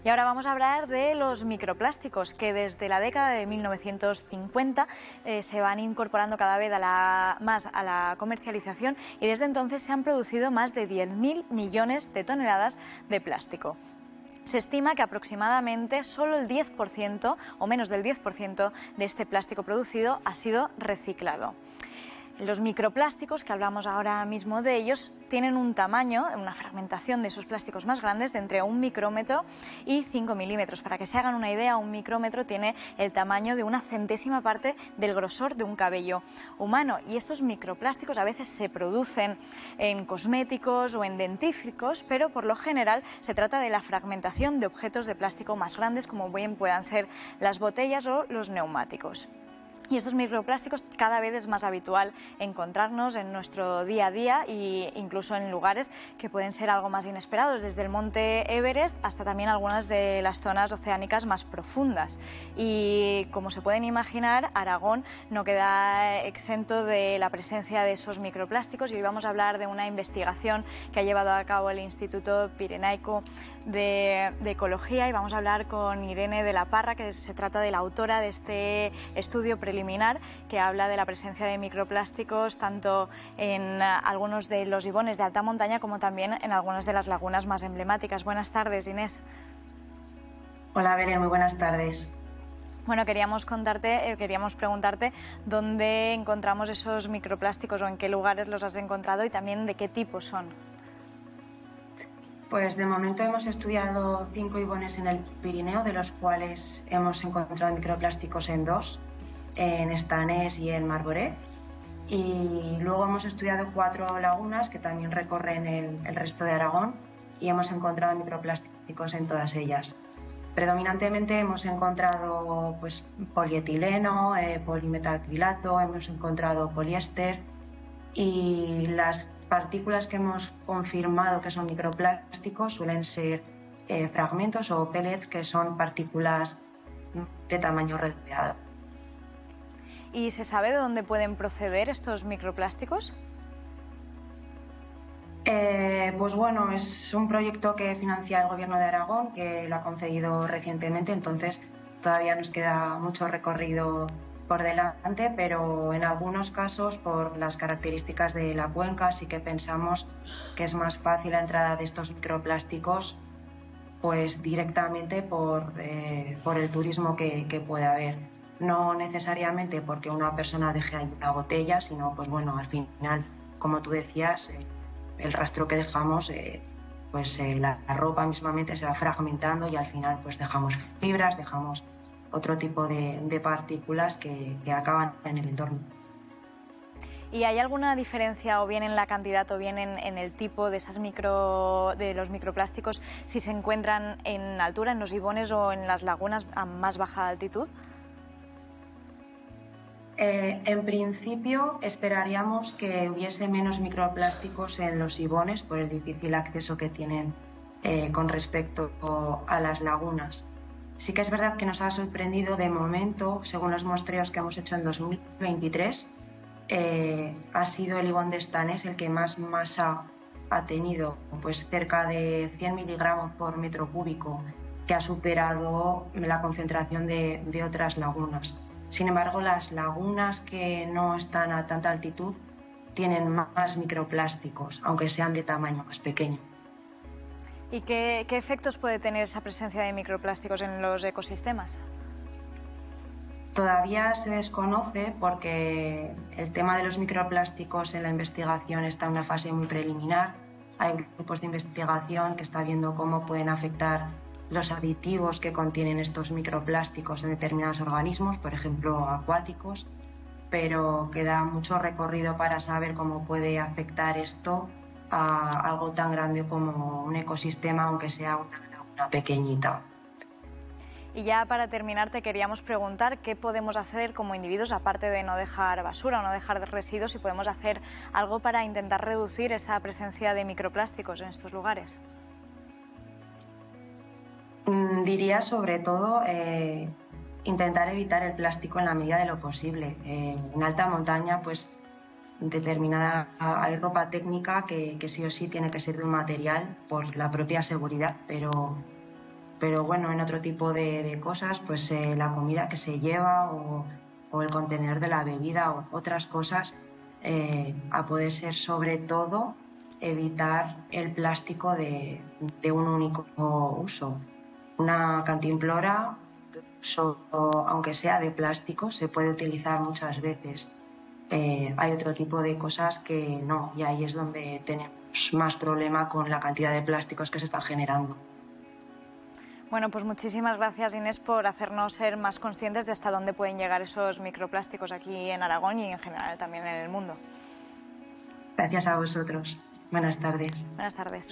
Y ahora vamos a hablar de los microplásticos, que desde la década de 1950 se van incorporando cada vez más a la comercialización y desde entonces se han producido más de 10.000 millones de toneladas de plástico. Se estima que aproximadamente solo el 10% o menos del 10% de este plástico producido ha sido reciclado. Los microplásticos, que hablamos ahora mismo de ellos, tienen un tamaño, una fragmentación de esos plásticos más grandes de entre 1 micrómetro y 5 milímetros. Para que se hagan una idea, 1 micrómetro tiene el tamaño de una centésima parte del grosor de un cabello humano. Y estos microplásticos a veces se producen en cosméticos o en dentífricos, pero por lo general se trata de la fragmentación de objetos de plástico más grandes, como bien puedan ser las botellas o los neumáticos. Y estos microplásticos cada vez es más habitual encontrarnos en nuestro día a día e incluso en lugares que pueden ser algo más inesperados, desde el monte Everest hasta también algunas de las zonas oceánicas más profundas. Y como se pueden imaginar, Aragón no queda exento de la presencia de esos microplásticos y hoy vamos a hablar de una investigación que ha llevado a cabo el Instituto Pirenaico de Ecología y vamos a hablar con Irene de la Parra, que se trata de la autora de este estudio preliminar que habla de la presencia de microplásticos tanto en algunos de los ibones de alta montaña como también en algunas de las lagunas más emblemáticas. Buenas tardes, Inés. Hola, Belén, muy buenas tardes. Bueno, queríamos preguntarte dónde encontramos esos microplásticos o en qué lugares los has encontrado y también de qué tipo son. Pues de momento hemos estudiado 5 ibones en el Pirineo, de los cuales hemos encontrado microplásticos en 2, en Estanés y en Marboré. Y luego hemos estudiado 4 lagunas que también recorren el resto de Aragón y hemos encontrado microplásticos en todas ellas. Predominantemente hemos encontrado pues, polietileno, polimetalcrilato, hemos encontrado poliéster y las partículas que hemos confirmado que son microplásticos suelen ser fragmentos o pellets que son partículas de tamaño redondeado. ¿Y se sabe de dónde pueden proceder estos microplásticos? Pues bueno, es un proyecto que financia el Gobierno de Aragón, que lo ha concedido recientemente, entonces todavía nos queda mucho recorrido por delante, pero en algunos casos, por las características de la cuenca, sí que pensamos que es más fácil la entrada de estos microplásticos pues directamente por el turismo que puede haber. No necesariamente porque una persona deje ahí una botella, sino pues bueno, al final, como tú decías, el rastro que dejamos, la ropa mismamente se va fragmentando y al final pues dejamos fibras, dejamos otro tipo de partículas que acaban en el entorno. ¿Y hay alguna diferencia o bien en la cantidad o bien en el tipo de los microplásticos si se encuentran en altura, en los ibones o en las lagunas a más baja altitud? En principio esperaríamos que hubiese menos microplásticos en los ibones por el difícil acceso que tienen con respecto a las lagunas. Sí que es verdad que nos ha sorprendido de momento, según los muestreos que hemos hecho en 2023, ha sido el ibón de Estanés el que más masa ha tenido, pues cerca de 100 miligramos por metro cúbico, que ha superado la concentración de otras lagunas. Sin embargo, las lagunas que no están a tanta altitud tienen más microplásticos, aunque sean de tamaño más pequeño. ¿Y qué efectos puede tener esa presencia de microplásticos en los ecosistemas? Todavía se desconoce porque el tema de los microplásticos en la investigación está en una fase muy preliminar. Hay grupos de investigación que están viendo cómo pueden afectar los aditivos que contienen estos microplásticos en determinados organismos, por ejemplo acuáticos, pero queda mucho recorrido para saber cómo puede afectar esto a algo tan grande como un ecosistema, aunque sea una pequeñita. Y ya para terminar te queríamos preguntar qué podemos hacer como individuos, aparte de no dejar basura o no dejar residuos, si podemos hacer algo para intentar reducir esa presencia de microplásticos en estos lugares. Diría sobre todo intentar evitar el plástico en la medida de lo posible. En alta montaña, pues hay ropa técnica que sí o sí tiene que ser de un material por la propia seguridad, pero pero bueno, en otro tipo de cosas, pues la comida que se lleva o el contenedor de la bebida o otras cosas, a poder ser sobre todo evitar el plástico de un único uso. Una cantimplora, aunque sea de plástico, se puede utilizar muchas veces. Hay otro tipo de cosas que no, y ahí es donde tenemos más problema con la cantidad de plásticos que se están generando. Bueno, pues muchísimas gracias, Inés, por hacernos ser más conscientes de hasta dónde pueden llegar esos microplásticos aquí en Aragón y en general también en el mundo. Gracias a vosotros. Buenas tardes. Buenas tardes.